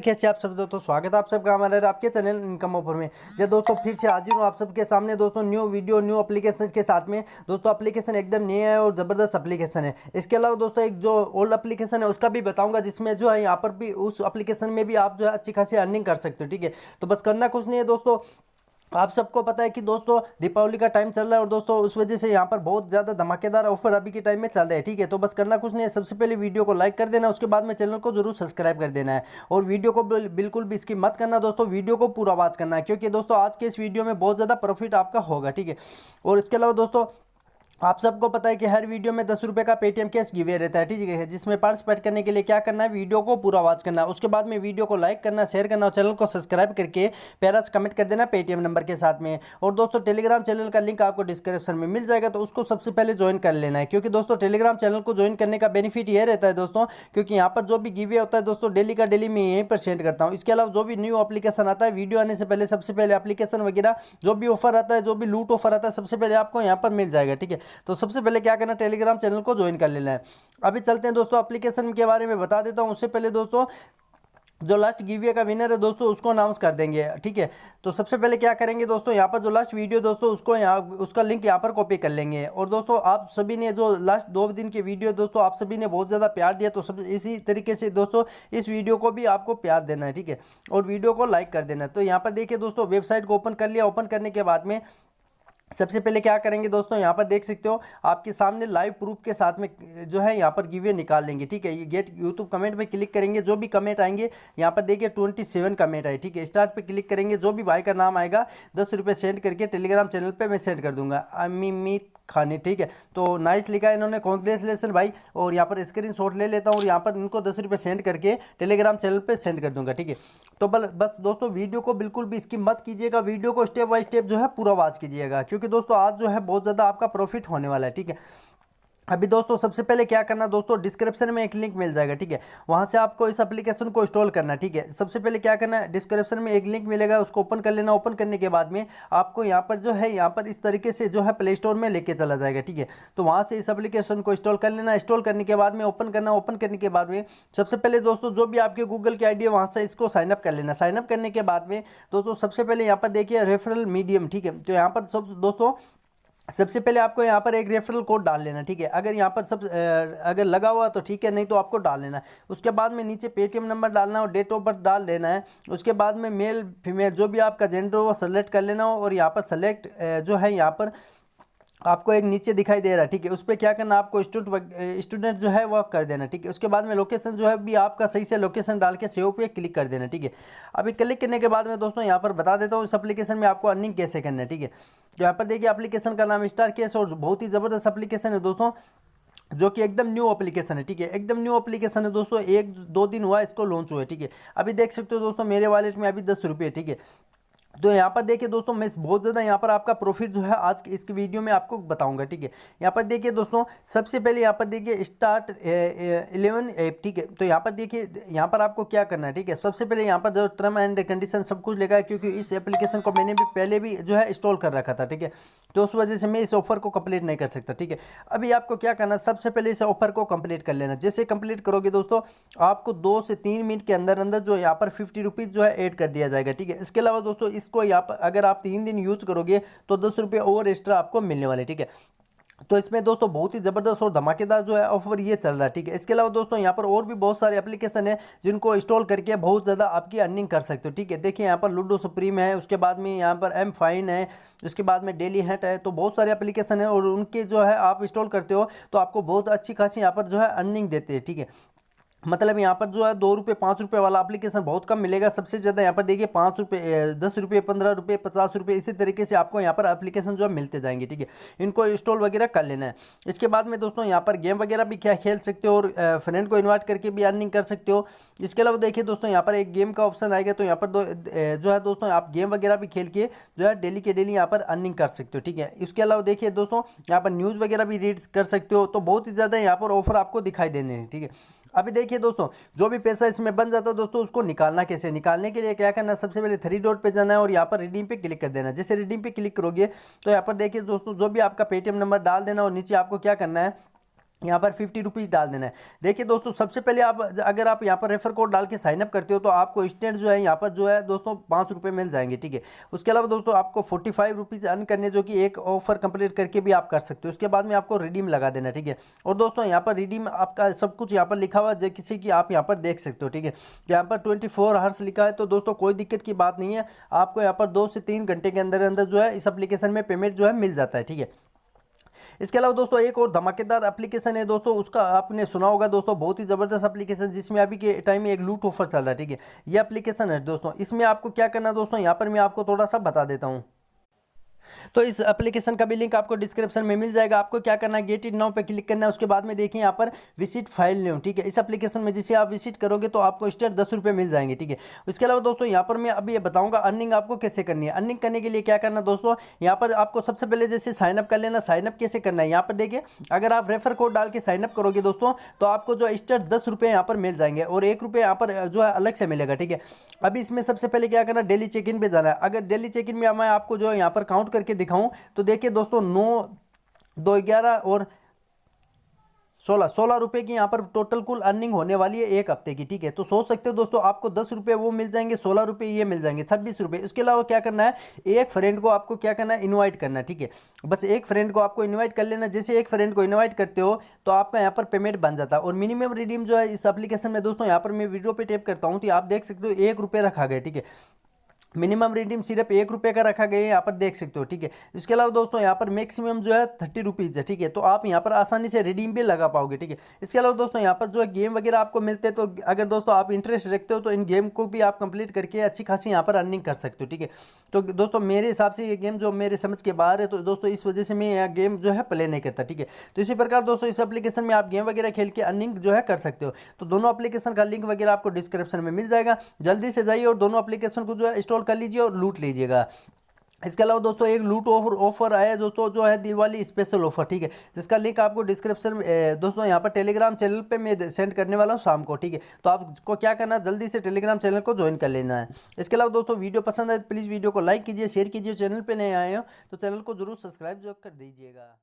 कैसे आप सब दोस्तों, स्वागत है आप सबका हमारे आपके चैनल इनकम ऑफर में। जब दोस्तों फिर से हाजिर हूँ आप सबके सामने दोस्तों न्यू वीडियो न्यू एप्लीकेशन के साथ में। दोस्तों एप्लीकेशन एकदम नया है और ज़बरदस्त एप्लीकेशन है। इसके अलावा दोस्तों एक जो ओल्ड एप्लीकेशन है उसका भी बताऊंगा, जिसमें जो है यहाँ पर भी उस एप्लीकेशन में भी आप जो है अच्छी खासी अर्निंग कर सकते हो। ठीक है, तो बस करना कुछ नहीं है दोस्तों। आप सबको पता है कि दोस्तों दीपावली का टाइम चल रहा है और दोस्तों उस वजह से यहाँ पर बहुत ज़्यादा धमाकेदार ऑफर अभी के टाइम में चल रहा है। ठीक है, तो बस करना कुछ नहीं है, सबसे पहले वीडियो को लाइक कर देना, उसके बाद में चैनल को जरूर सब्सक्राइब कर देना है और वीडियो को बिल्कुल भी स्किप मत करना दोस्तों, वीडियो को पूरा वॉच करना है, क्योंकि दोस्तों आज के इस वीडियो में बहुत ज़्यादा प्रॉफिट आपका होगा। ठीक है, और इसके अलावा दोस्तों आप सबको पता है कि हर वीडियो में 10 रुपये का पेटीएम कैश गिवे रहता है। ठीक है, जिसमें पार्टिसिपेट करने के लिए क्या करना है, वीडियो को पूरा वॉच करना है, उसके बाद में वीडियो को लाइक करना, शेयर करना और चैनल को सब्सक्राइब करके प्यारा सा कमेंट कर देना पेटीएम नंबर के साथ में। और दोस्तों टेलीग्राम चैनल का लिंक आपको डिस्क्रिप्शन में मिल जाएगा, तो उसको सबसे पहले ज्वाइन कर लेना है, क्योंकि दोस्तों टेलीग्राम चैनल को ज्वाइन करने का बेनिफिट ये रहता है दोस्तों, क्योंकि यहाँ पर जो भी गिवे होता है दोस्तों डेली का डेली मैं यहीं पर सेंड करता हूँ। इसके अलावा जो भी न्यू एप्लीकेशन आता है, वीडियो आने से पहले सबसे पहले एप्लीकेशन वगैरह जो भी ऑफर आता है, जो भी लूट ऑफर आता है, सबसे पहले आपको यहाँ पर मिल जाएगा। ठीक है, तो सबसे पहले क्या करना, टेलीग्राम चैनल को ज्वाइन कर लेना है। अभी चलते हैं दोस्तों एप्लीकेशन के बारे में बता देता हूं। उससे पहले दोस्तों जो लास्ट गिवअवे का विनर है दोस्तों उसको अनाउंस कर देंगे। ठीक है, तो सबसे पहले क्या करेंगे दोस्तों, यहाँ पर जो लास्ट वीडियो दोस्तों उसको यहाँ उसका लिंक यहाँ पर कॉपी कर लेंगे। और दोस्तों आप सभी ने जो लास्ट 2 दिन की वीडियो दोस्तों आप सभी ने बहुत ज़्यादा प्यार दिया, तो सब इसी तरीके से दोस्तों इस वीडियो को भी आपको प्यार देना है। ठीक है, और वीडियो को लाइक कर देना है। तो यहाँ पर देखिए दोस्तों वेबसाइट को ओपन कर लिया। ओपन करने के बाद में सबसे पहले क्या करेंगे दोस्तों, यहाँ पर देख सकते हो आपके सामने लाइव प्रूफ के साथ में जो है यहाँ पर गिवे निकाल लेंगे। ठीक है, ये गेट यूट्यूब कमेंट पे क्लिक करेंगे, जो भी कमेंट आएंगे यहाँ पर देखिए 27 कमेंट आए। ठीक है, स्टार्ट पे क्लिक करेंगे, जो भी भाई का नाम आएगा 10 रुपये सेंड करके टेलीग्राम चैनल पे मैं सेंड कर दूंगा, अमीमीत खानी। ठीक है, तो नाइस लिखा है इन्होंने, कॉन्ग्रेचुलेसन भाई। और यहाँ पर स्क्रीनशॉट ले लेता हूँ और यहाँ पर इनको 10 रुपये सेंड करके टेलीग्राम चैनल पे सेंड कर दूंगा। ठीक है, तो बस दोस्तों वीडियो को बिल्कुल भी स्किप मत कीजिएगा, वीडियो को स्टेप बाय स्टेप जो है पूरा वॉच कीजिएगा, क्योंकि दोस्तों आज जो है बहुत ज़्यादा आपका प्रॉफिट होने वाला है। ठीक है, अभी दोस्तों सबसे पहले क्या करना दोस्तों, डिस्क्रिप्शन में एक लिंक मिल जाएगा। ठीक है, वहां से आपको इस एप्लीकेशन को इंस्टॉल करना है। ठीक है, सबसे पहले क्या करना है, डिस्क्रिप्शन में एक लिंक मिलेगा, उसको ओपन कर लेना। ओपन करने के बाद में आपको यहाँ पर जो है यहाँ पर इस तरीके से जो है प्ले स्टोर में लेके चला जाएगा। ठीक है, तो वहाँ से इस एप्लीकेशन को इंस्टॉल कर लेना। इंस्टॉल करने के बाद में ओपन करना। ओपन करने के बाद में सबसे पहले दोस्तों जो भी आपके गूगल की आईडी है वहाँ से इसको साइनअप कर लेना। साइनअप करने के बाद में दोस्तों सबसे पहले यहाँ पर देखिए रेफरल मीडियम। ठीक है, तो यहाँ पर सब दोस्तों सबसे पहले आपको यहाँ पर एक रेफरल कोड डाल लेना। ठीक है, अगर यहाँ पर अगर लगा हुआ तो ठीक है, नहीं तो आपको डाल लेना है। उसके बाद में नीचे पेटीएम नंबर डालना और डेट ऑफ बर्थ डाल देना है। उसके बाद में मेल फीमेल जो भी आपका जेंडर हो वो सेलेक्ट कर लेना हो, और यहाँ पर सेलेक्ट जो है यहाँ पर आपको एक नीचे दिखाई दे रहा है। ठीक है, उस पर क्या करना, आपको स्टूडेंट जो है वो कर देना। ठीक है, उसके बाद में लोकेशन जो है भी आपका सही से लोकेशन डाल के सेव पे क्लिक कर देना। ठीक है, अभी क्लिक करने के बाद में दोस्तों यहाँ पर बता देता हूँ इस एप्लीकेशन में आपको अर्निंग कैसे करना है। ठीक है, तो यहाँ पर देखिए एप्लीकेशन का नाम स्टार केस और बहुत ही ज़बरदस्त एप्लीकेशन है दोस्तों, जो कि एकदम न्यू एप्लीकेशन है। ठीक है, एकदम न्यू एप्लीकेशन है दोस्तों, 1-2 दिन हुआ इसको लॉन्च हुआ है। ठीक है, अभी देख सकते हो दोस्तों मेरे वॉलेट में अभी 10 रुपये। ठीक है, तो यहाँ पर देखिए दोस्तों मैं बहुत ज़्यादा यहाँ पर आपका प्रॉफिट जो है आज इसकी वीडियो में आपको बताऊंगा। ठीक है, यहाँ पर देखिए दोस्तों सबसे पहले यहाँ पर देखिए स्टार्ट 11 ऐप। ठीक है, तो यहाँ पर देखिए यहाँ पर आपको क्या करना है। ठीक है, सबसे पहले यहाँ पर जो टर्म एंड कंडीशन सब कुछ लिखा है, क्योंकि इस एप्लीकेशन को मैंने भी पहले भी जो है इंस्टॉल कर रखा था। ठीक है, तो उस वजह से मैं इस ऑफर को कंप्लीट नहीं कर सकता। ठीक है, अभी आपको क्या करना है, सबसे पहले इस ऑफर को कंप्लीट कर लेना। जैसे कंप्लीट करोगे दोस्तों आपको 2 से 3 मिनट के अंदर अंदर जो यहाँ पर 50 रुपीज़ जो है ऐड कर दिया जाएगा। ठीक है, इसके अलावा दोस्तों इसको यहाँ पर अगर आप 3 दिन यूज करोगे तो 10 रुपये और एक्स्ट्रा आपको मिलने वाले। ठीक है, तो इसमें दोस्तों बहुत ही ज़बरदस्त और धमाकेदार जो है ऑफर ये चल रहा है। ठीक है, इसके अलावा दोस्तों यहाँ पर और भी बहुत सारे एप्लीकेशन है जिनको इंस्टॉल करके बहुत ज़्यादा आपकी अर्निंग कर सकते हो। ठीक है, देखिए यहाँ पर लूडो सुप्रीम है, उसके बाद में यहाँ पर एम फाइन है, उसके बाद में डेली हैट है, तो बहुत सारे एप्लीकेशन है और उनके जो है आप इंस्टॉल करते हो तो आपको बहुत अच्छी खासी यहाँ पर जो है अर्निंग देते हैं। ठीक है, मतलब यहाँ पर जो है 2 रुपये 5 रुपये वाला एप्लीकेशन बहुत कम मिलेगा। सबसे ज़्यादा यहाँ पर देखिए 5 रुपये 10 रुपये 15 रुपये 50 रुपये इसी तरीके से आपको यहाँ पर एप्लीकेशन जो है मिलते जाएंगे। ठीक है, इनको इंस्टॉल वगैरह कर लेना है। इसके बाद में दोस्तों यहाँ पर गेम वगैरह भी क्या खेल सकते हो और फ्रेंड को इन्वाइट करके भी अर्निंग कर सकते हो। इसके अलावा देखिए दोस्तों यहाँ पर एक गेम का ऑप्शन आएगा, तो यहाँ पर जो है दोस्तों आप गेम वगैरह भी खेल के जो है डेली के डेली यहाँ पर अर्निंग कर सकते हो। ठीक है, इसके अलावा देखिए दोस्तों यहाँ पर न्यूज़ वगैरह भी रीड कर सकते हो, तो बहुत ही ज़्यादा यहाँ पर ऑफर आपको दिखाई देने हैं। ठीक है, अभी देखिए दोस्तों जो भी पैसा इसमें बन जाता है दोस्तों उसको निकालना कैसे, निकालने के लिए क्या करना है, सबसे पहले 3 डॉट पे जाना है और यहाँ पर रिडीम पे क्लिक कर देना है। जैसे रिडीम पे क्लिक करोगे तो यहाँ पर देखिए दोस्तों जो भी आपका पेटीएम नंबर डाल देना और नीचे आपको क्या करना है, यहाँ पर 50 रुपीज़ डाल देना है। देखिए दोस्तों, सबसे पहले आप अगर आप यहाँ पर रेफर कोड डाल के साइनअप करते हो तो आपको इंस्टेंट जो है यहाँ पर जो है दोस्तों 5 रुपये मिल जाएंगे, ठीक है। उसके अलावा दोस्तों आपको 45 रुपीज़ अर्न करने, जो कि एक ऑफर कंप्लीट करके भी आप कर सकते हो। उसके बाद में आपको रिडीम लगा देना, ठीक है। और दोस्तों यहाँ पर रिडीम आपका सब कुछ यहाँ पर लिखा हुआ है, किसी की आप यहाँ पर देख सकते हो, ठीक है। यहाँ पर 24 आवर्स लिखा है, तो दोस्तों कोई दिक्कत की बात नहीं है। आपको यहाँ पर 2 से 3 घंटे के अंदर अंदर जो है इस एप्लीकेशन में पेमेंट जो है मिल जाता है, ठीक है। इसके अलावा दोस्तों एक और धमाकेदार एप्लीकेशन है दोस्तों, उसका आपने सुना होगा दोस्तों, बहुत ही ज़बरदस्त एप्लीकेशन, जिसमें अभी के टाइम में एक लूट ऑफर चल रहा है, ठीक है। ये एप्लीकेशन है दोस्तों, इसमें आपको क्या करना है दोस्तों, यहाँ पर मैं आपको थोड़ा सा बता देता हूँ। तो इस एप्लीकेशन का भी लिंक आपको डिस्क्रिप्शन में मिल जाएगा। आपको क्या करना है, गेट इट नाउ पे क्लिक करना है। उसके बाद में देखिए यहाँ पर विजिट फाइल न्यू, ठीक है। इस एप्लीकेशन में जिसे आप विजिट करोगे तो आपको स्टेट 10 रुपये मिल जाएंगे, ठीक है। इसके अलावा दोस्तों यहाँ पर मैं अभी ये बताऊंगा अर्निंग आपको कैसे करनी है। अर्निंग करने के लिए क्या करना दोस्तों, यहाँ पर आपको सबसे पहले जैसे साइनअप कर लेना। साइनअप कैसे करना है, यहाँ पर देखिए, अगर आप रेफर कोड डाल के साइनअप करोगे दोस्तों तो आपको जो स्टेट 10 रुपये यहाँ पर मिल जाएंगे और 1 रुपये यहाँ पर जो है अलग से मिलेगा, ठीक है। अभी इसमें सबसे पहले क्या करना, डेली चेक इन पे जाना है। अगर डेली चेक इन में मैं आपको जो यहाँ पर काउंट करके दिखाऊं तो देखिए दोस्तों 9, 2, 11 और 16 रुपये की यहाँ पर टोटल कुल अर्निंग होने वाली है एक हफ्ते की, ठीक है। तो सोच सकते हो दोस्तों, आपको 10 रुपये वो मिल जाएंगे, 16 रुपये ये मिल जाएंगे, 26 रुपये। इसके अलावा क्या करना है, एक फ्रेंड को आपको क्या करना है, इनवाइट करना है, ठीक है। बस एक फ्रेंड को आपको इनवाइट कर लेना। जैसे एक फ्रेंड को इनवाइट करते हो तो आपका यहाँ पर पेमेंट बन जाता है। और मिनिमम रिडीम जो है इस एप्लीकेशन में दोस्तों, यहाँ पर मैं वीडियो पे टैप करता हूँ तो आप देख सकते हो 1 रुपये रखा गया, ठीक है। मिनिमम रिडीम सिर्फ 1 रुपये का रखा गया है, यहाँ पर देख सकते हो, ठीक है। इसके अलावा दोस्तों यहाँ पर मैक्सिमम जो है 30 रुपीज़ है, ठीक है। तो आप यहाँ पर आसानी से रिडीम भी लगा पाओगे, ठीक है। इसके अलावा दोस्तों यहाँ पर जो है गेम वगैरह आपको मिलते हैं, तो अगर दोस्तों आप इंटरेस्ट रखते हो तो इन गेम को भी आप कंप्लीट करके अच्छी खासी यहाँ पर अर्निंग कर सकते हो, ठीक है। तो दोस्तों मेरे हिसाब से ये गेम जो मेरे समझ के बाहर है, तो दोस्तों इस वजह से मैं यह गेम जो है प्ले नहीं करता, ठीक है। तो इसी प्रकार दोस्तों इस एप्लीकेशन में आप गेम वगैरह खेल के अर्निंग जो है कर सकते हो। तो दोनों एप्लीकेशन का लिंक वगैरह आपको डिस्क्रिप्शन में मिल जाएगा। जल्दी से जाइए और दोनों एप्लीकेशन को जो है इंस्टॉल कर लीजिए और लूट लीजिएगा। इसके अलावा दोस्तों एक लूट ऑफर आया है दोस्तों, जो है दिवाली स्पेशल ऑफर, ठीक है। जिसका लिंक आपको डिस्क्रिप्शन में दोस्तों यहाँ पर टेलीग्राम चैनल पे मैं सेंड करने वाला हूँ शाम को, ठीक है। तो आपको क्या करना है, जल्दी से टेलीग्राम चैनल को ज्वाइन कर लेना है। इसके अलावा दोस्तों वीडियो पसंद आए तो प्लीज़ वीडियो को लाइक कीजिए, शेयर कीजिए। चैनल पर नए आए हो तो चैनल को जरूर सब्सक्राइब जो कर दीजिएगा।